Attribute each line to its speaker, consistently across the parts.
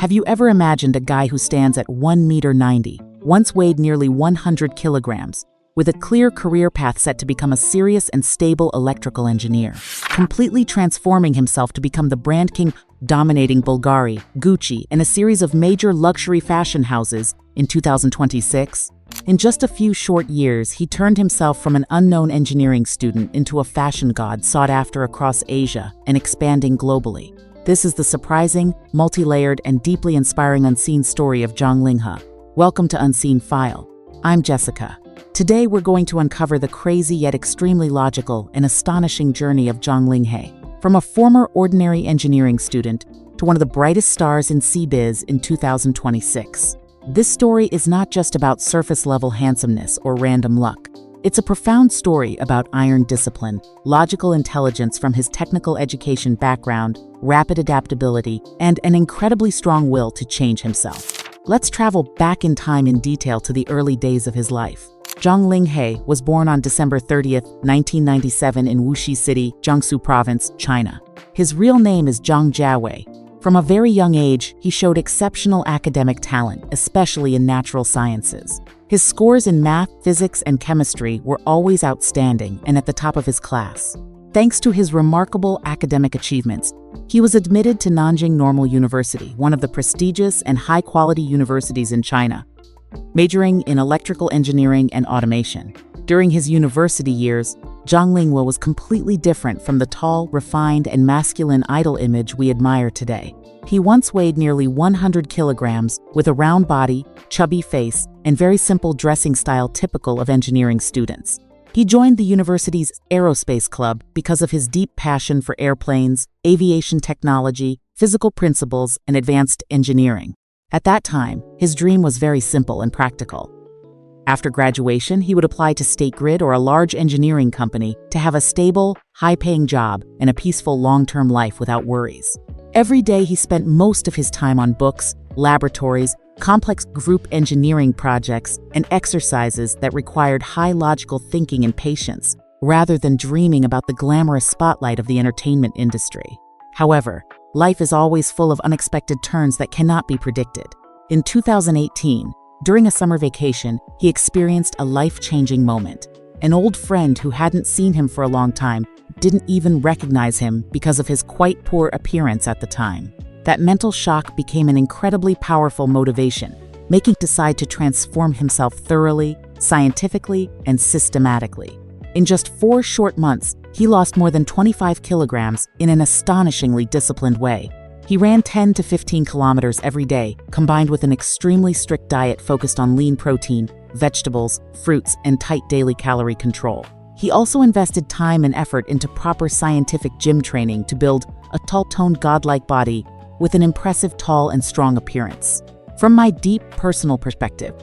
Speaker 1: Have you ever imagined a guy who stands at 1 meter 90, once weighed nearly 100 kilograms, with a clear career path set to become a serious and stable electrical engineer, completely transforming himself to become the brand king, dominating Bulgari, Gucci, and a series of major luxury fashion houses in 2026? In just a few short years, he turned himself from an unknown engineering student into a fashion god sought after across Asia and expanding globally. This is the surprising, multi-layered, and deeply inspiring unseen story of Zhang Linghe. Welcome to Unseen File. I'm Jessica. Today we're going to uncover the crazy yet extremely logical and astonishing journey of Zhang Linghe, from a former ordinary engineering student to one of the brightest stars in CBiz in 2026. This story is not just about surface-level handsomeness or random luck. It's a profound story about iron discipline, logical intelligence from his technical education background, rapid adaptability, and an incredibly strong will to change himself. Let's travel back in time in detail to the early days of his life. Zhang Linghe was born on December 30th, 1997 in Wuxi City, Jiangsu Province, China. His real name is Zhang Jiawei. From a very young age, he showed exceptional academic talent, especially in natural sciences. His scores in math, physics, and chemistry were always outstanding and at the top of his class. Thanks to his remarkable academic achievements, he was admitted to Nanjing Normal University, one of the prestigious and high-quality universities in China, majoring in electrical engineering and automation. During his university years, Zhang Linghe was completely different from the tall, refined, and masculine idol image we admire today. He once weighed nearly 100 kilograms, with a round body, chubby face, and very simple dressing style typical of engineering students. He joined the university's aerospace club because of his deep passion for airplanes, aviation technology, physical principles, and advanced engineering. At that time, his dream was very simple and practical. After graduation, he would apply to State Grid or a large engineering company to have a stable, high-paying job and a peaceful long-term life without worries. Every day he spent most of his time on books, laboratories, complex group engineering projects, and exercises that required high logical thinking and patience, rather than dreaming about the glamorous spotlight of the entertainment industry. However, life is always full of unexpected turns that cannot be predicted. In 2018, during a summer vacation, he experienced a life-changing moment. An old friend who hadn't seen him for a long time didn't even recognize him because of his quite poor appearance at the time. That mental shock became an incredibly powerful motivation, making him decide to transform himself thoroughly, scientifically, and systematically. In just 4 short months, he lost more than 25 kilograms in an astonishingly disciplined way. He ran 10 to 15 kilometers every day, combined with an extremely strict diet focused on lean protein, vegetables, fruits, and tight daily calorie control. He also invested time and effort into proper scientific gym training to build a tall-toned godlike body with an impressive tall and strong appearance. From my deep personal perspective,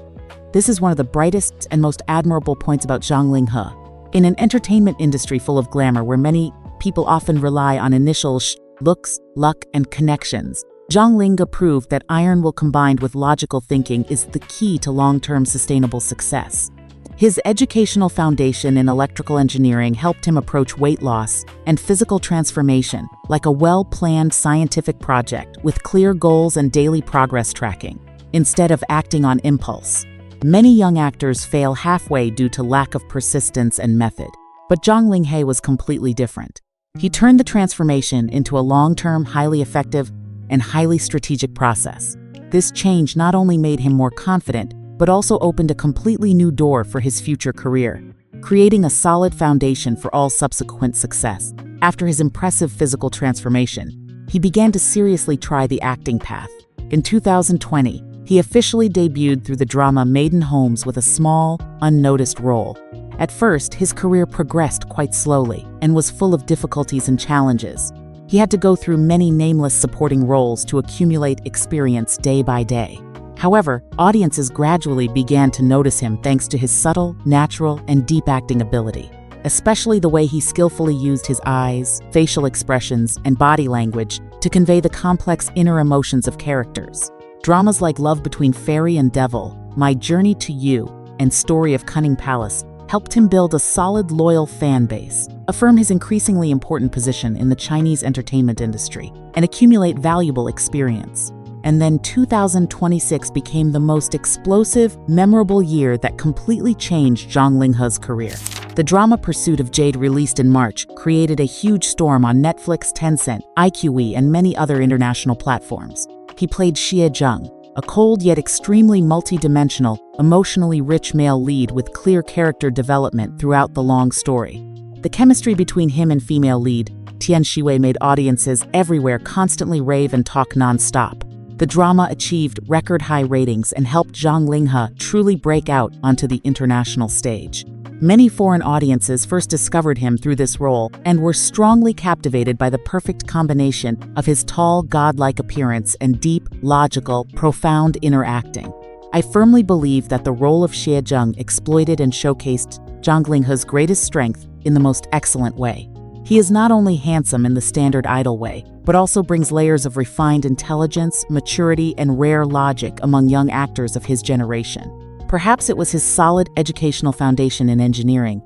Speaker 1: this is one of the brightest and most admirable points about Zhang Linghe. In an entertainment industry full of glamour where many people often rely on initial looks, luck, and connections, Zhang Linghe proved that iron will combined with logical thinking is the key to long-term sustainable success. His educational foundation in electrical engineering helped him approach weight loss and physical transformation like a well-planned scientific project with clear goals and daily progress tracking, instead of acting on impulse. Many young actors fail halfway due to lack of persistence and method, but Zhang Linghe was completely different. He turned the transformation into a long-term, highly effective, and highly strategic process. This change not only made him more confident, but also opened a completely new door for his future career, creating a solid foundation for all subsequent success. After his impressive physical transformation, he began to seriously try the acting path. In 2020, he officially debuted through the drama Maiden Homes with a small, unnoticed role. At first, his career progressed quite slowly and was full of difficulties and challenges. He had to go through many nameless supporting roles to accumulate experience day by day. However, audiences gradually began to notice him thanks to his subtle, natural, and deep acting ability, especially the way he skillfully used his eyes, facial expressions, and body language to convey the complex inner emotions of characters. Dramas like Love Between Fairy and Devil, My Journey to You, and Story of Cunning Palace helped him build a solid, loyal fan base, affirm his increasingly important position in the Chinese entertainment industry, and accumulate valuable experience. And then 2026 became the most explosive, memorable year that completely changed Zhang Linghe's career. The drama Pursuit of Jade, released in March, created a huge storm on Netflix, Tencent, iQIYI, and many other international platforms. He played Xie Zheng, a cold yet extremely multi-dimensional, emotionally rich male lead with clear character development throughout the long story. The chemistry between him and female lead, Tian Shiwei, made audiences everywhere constantly rave and talk non-stop. The drama achieved record-high ratings and helped Zhang Linghe truly break out onto the international stage. Many foreign audiences first discovered him through this role and were strongly captivated by the perfect combination of his tall, godlike appearance and deep, logical, profound inner acting. I firmly believe that the role of Xie Zheng exploited and showcased Zhang Linghe's greatest strength in the most excellent way. He is not only handsome in the standard idol way, but also brings layers of refined intelligence, maturity, and rare logic among young actors of his generation. Perhaps it was his solid educational foundation in engineering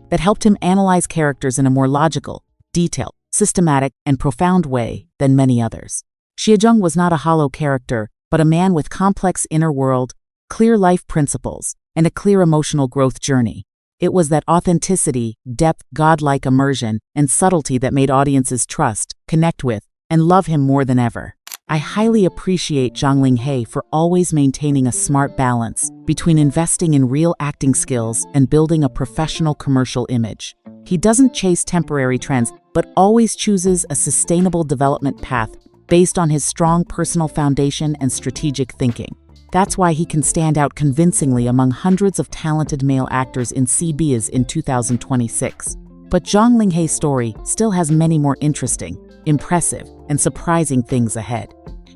Speaker 1: that helped him analyze characters in a more logical, detailed, systematic, and profound way than many others. Xie Zheng was not a hollow character, but a man with complex inner world, clear life principles, and a clear emotional growth journey. It was that authenticity, depth, godlike immersion, and subtlety that made audiences trust, connect with, and love him more than ever. I highly appreciate Zhang Linghe for always maintaining a smart balance between investing in real acting skills and building a professional commercial image. He doesn't chase temporary trends, but always chooses a sustainable development path based on his strong personal foundation and strategic thinking. That's why he can stand out convincingly among hundreds of talented male actors in CBiz in 2026. But Zhang Linghe's story still has many more interesting, impressive, and surprising things ahead.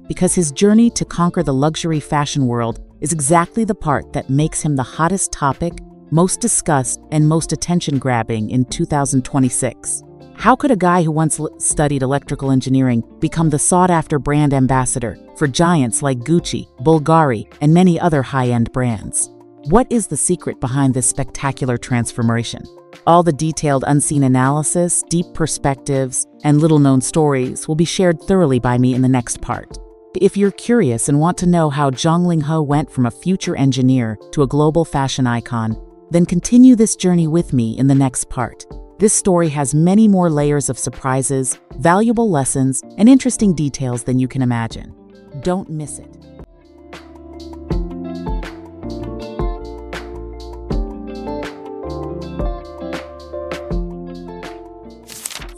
Speaker 1: Because his journey to conquer the luxury fashion world is exactly the part that makes him the hottest topic, most discussed, and most attention-grabbing in 2026. How could a guy who once studied electrical engineering become the sought-after brand ambassador for giants like Gucci, Bulgari, and many other high-end brands? What is the secret behind this spectacular transformation? All the detailed unseen analysis, deep perspectives, and little-known stories will be shared thoroughly by me in the next part. If you're curious and want to know how Zhang Linghe went from a future engineer to a global fashion icon, then continue this journey with me in the next part. This story has many more layers of surprises, valuable lessons, and interesting details than you can imagine. Don't miss it.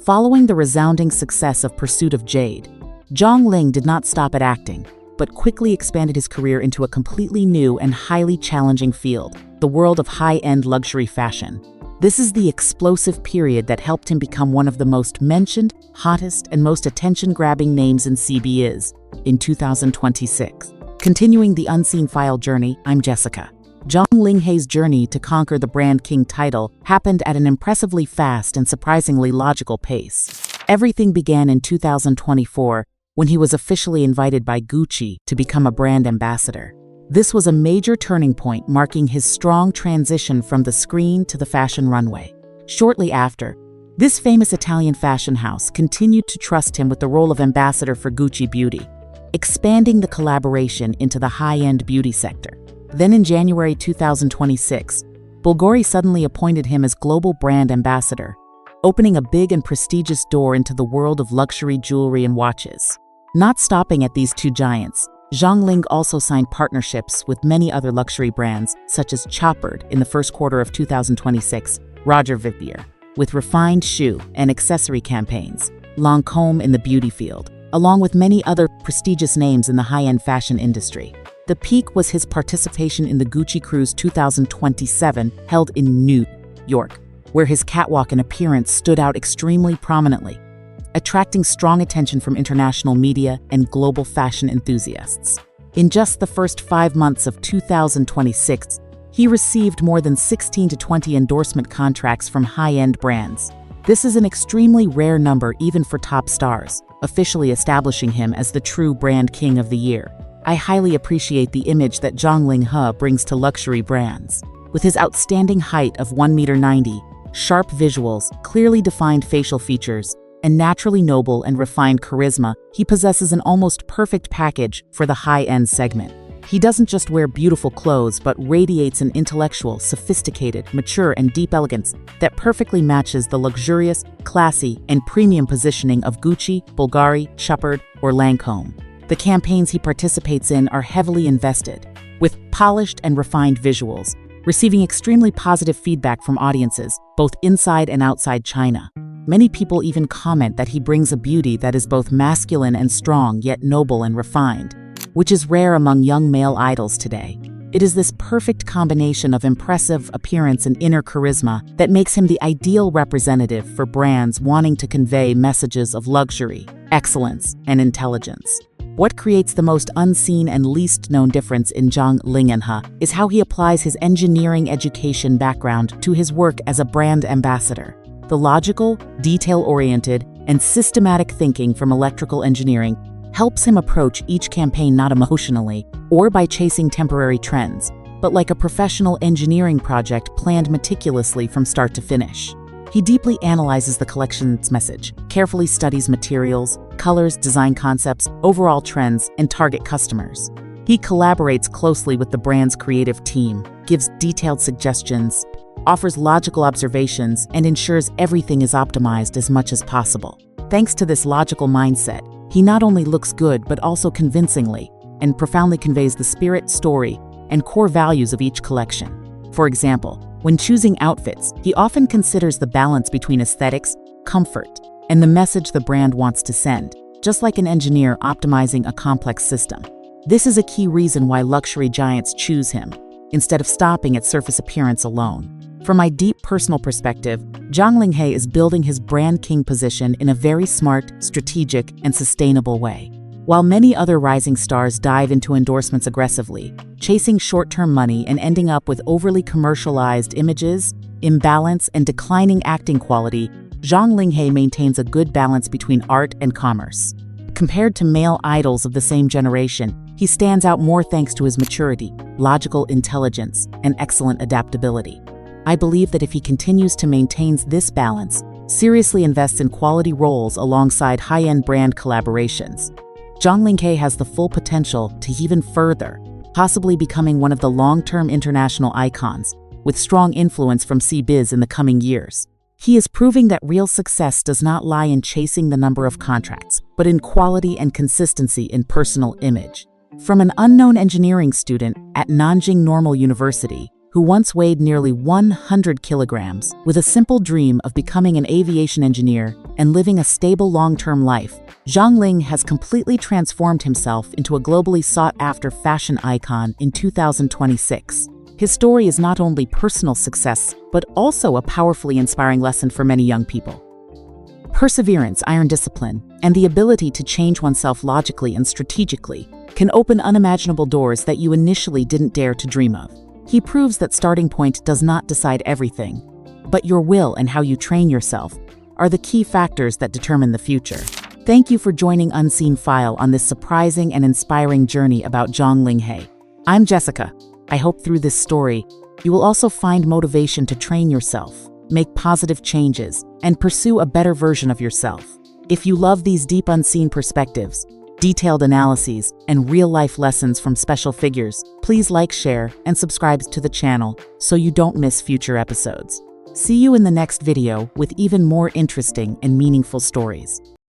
Speaker 1: Following the resounding success of Pursuit of Jade, Zhang Linghe did not stop at acting, but quickly expanded his career into a completely new and highly challenging field, the world of high-end luxury fashion. This is the explosive period that helped him become one of the most mentioned, hottest, and most attention-grabbing names in CBiz in 2026. Continuing the Unseen File journey, I'm Jessica. Zhang Linghe's journey to conquer the Brand King title happened at an impressively fast and surprisingly logical pace. Everything began in 2024 when he was officially invited by Gucci to become a brand ambassador. This was a major turning point, marking his strong transition from the screen to the fashion runway. Shortly after, this famous Italian fashion house continued to trust him with the role of ambassador for Gucci Beauty, expanding the collaboration into the high-end beauty sector. Then in January 2026, Bulgari suddenly appointed him as global brand ambassador, opening a big and prestigious door into the world of luxury jewelry and watches. Not stopping at these two giants, Zhang Linghe also signed partnerships with many other luxury brands, such as Chopard in the first quarter of 2026, Roger Vivier, with refined shoe and accessory campaigns, Lancôme in the beauty field, along with many other prestigious names in the high-end fashion industry. The peak was his participation in the Gucci Cruise 2027, held in New York, where his catwalk and appearance stood out extremely prominently, attracting strong attention from international media and global fashion enthusiasts. In just the first 5 months of 2026, he received more than 16 to 20 endorsement contracts from high-end brands. This is an extremely rare number even for top stars, officially establishing him as the true brand king of the year. I highly appreciate the image that Zhang Linghe brings to luxury brands. With his outstanding height of 1.90 m, sharp visuals, clearly defined facial features, and naturally noble and refined charisma, he possesses an almost perfect package for the high-end segment. He doesn't just wear beautiful clothes, but radiates an intellectual, sophisticated, mature, and deep elegance that perfectly matches the luxurious, classy, and premium positioning of Gucci, Bulgari, Chopard, or Lancôme. The campaigns he participates in are heavily invested, with polished and refined visuals, receiving extremely positive feedback from audiences, both inside and outside China. Many people even comment that he brings a beauty that is both masculine and strong, yet noble and refined, which is rare among young male idols today. It is this perfect combination of impressive appearance and inner charisma that makes him the ideal representative for brands wanting to convey messages of luxury, excellence, and intelligence. What creates the most unseen and least known difference in Zhang Linghe is how he applies his engineering education background to his work as a brand ambassador. The logical, detail-oriented, and systematic thinking from electrical engineering helps him approach each campaign not emotionally or by chasing temporary trends, but like a professional engineering project planned meticulously from start to finish. He deeply analyzes the collection's message, carefully studies materials, colors, design concepts, overall trends, and target customers. He collaborates closely with the brand's creative team, gives detailed suggestions, offers logical observations, and ensures everything is optimized as much as possible. Thanks to this logical mindset, he not only looks good but also convincingly and profoundly conveys the spirit, story, and core values of each collection. For example, when choosing outfits, he often considers the balance between aesthetics, comfort, and the message the brand wants to send, just like an engineer optimizing a complex system. This is a key reason why luxury giants choose him, instead of stopping at surface appearance alone. From my deep personal perspective, Zhang Linghe is building his brand king position in a very smart, strategic, and sustainable way. While many other rising stars dive into endorsements aggressively, chasing short-term money and ending up with overly commercialized images, imbalance, and declining acting quality, Zhang Linghe maintains a good balance between art and commerce. Compared to male idols of the same generation, he stands out more thanks to his maturity, logical intelligence, and excellent adaptability. I believe that if he continues to maintain this balance, seriously invests in quality roles alongside high-end brand collaborations, Zhang Linghe has the full potential to even further, possibly becoming one of the long-term international icons, with strong influence from CBiz in the coming years. He is proving that real success does not lie in chasing the number of contracts, but in quality and consistency in personal image. From an unknown engineering student at Nanjing Normal University, who once weighed nearly 100 kilograms, with a simple dream of becoming an aviation engineer and living a stable long-term life, Zhang Linghe has completely transformed himself into a globally sought-after fashion icon in 2026. His story is not only personal success, but also a powerfully inspiring lesson for many young people. Perseverance, iron discipline, and the ability to change oneself logically and strategically can open unimaginable doors that you initially didn't dare to dream of. He proves that starting point does not decide everything, but your will and how you train yourself are the key factors that determine the future. Thank you for joining Unseen File on this surprising and inspiring journey about Zhang Linghe. I'm Jessica. I hope through this story, you will also find motivation to train yourself, make positive changes, and pursue a better version of yourself. If you love these deep unseen perspectives, detailed analyses, and real-life lessons from special figures, please like, share, and subscribe to the channel so you don't miss future episodes. See you in the next video with even more interesting and meaningful stories.